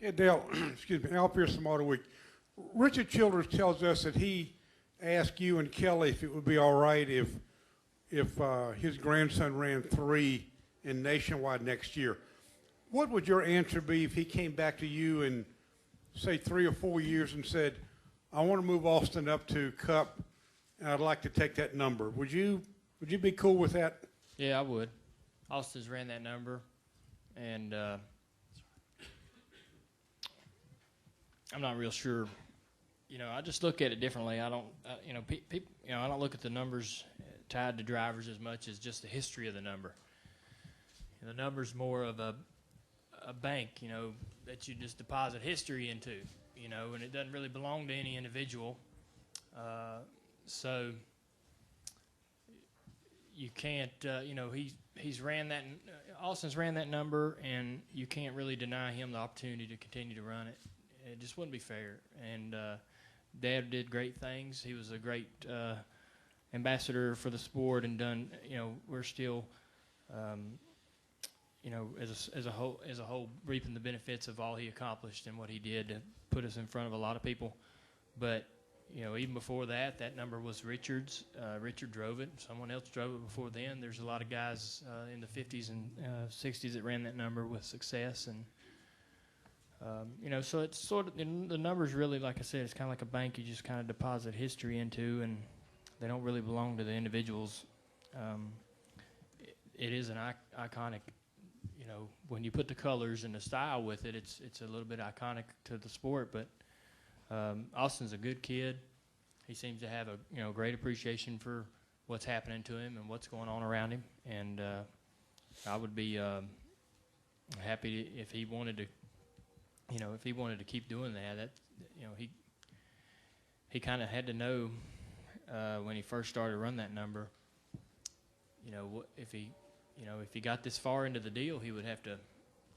Yeah, Dale, excuse me, Al Pearson Motor Week. Richard Childers tells us that he asked you and Kelly if it would be all right if his grandson ran 3 in Nationwide next year. What would your answer be if he came back to you in, say, 3 or 4 years and said, I want to move Austin up to Cup, and I'd like to take that number? Would you be cool with that? Yeah, I would. Austin's ran that number, and I'm not real sure. You know, I just look at it differently. I don't, you know, I don't look at the numbers tied to drivers as much as just the history of the number. And the number's more of a bank, you know, that you just deposit history into, you know, and it doesn't really belong to any individual. So you can't, you know, he's ran that. Austin's ran that number, and you can't really deny him the opportunity to continue to run it. It just wouldn't be fair. And Dad did great things. He was a great ambassador for the sport, and done. You know, we're still, you know, as a whole, reaping the benefits of all he accomplished and what he did to put us in front of a lot of people. But you know, even before that, that number was Richard's. Richard drove it. Someone else drove it before then. There's a lot of guys in the 50s and 60s that ran that number with success. And you know, so it's sort of, the numbers really, like I said, it's kind of like a bank you just kind of deposit history into, and they don't really belong to the individuals. It is an iconic, you know, when you put the colors and the style with it, it's a little bit iconic to the sport. But Austin's a good kid. He seems to have a great appreciation for what's happening to him and what's going on around him. And I would be happy if he wanted to. You know, if he wanted to keep doing that, you know, he kind of had to know when he first started to run that number. You know, if he got this far into the deal, he would have to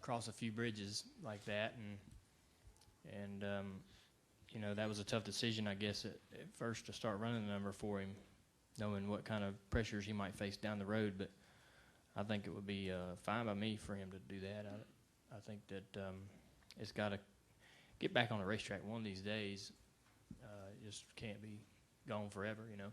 cross a few bridges like that, and you know, that was a tough decision, I guess, at first to start running the number for him, knowing what kind of pressures he might face down the road. But I think it would be fine by me for him to do that. I think that. It's got to get back on the racetrack one of these days. It just can't be gone forever, you know.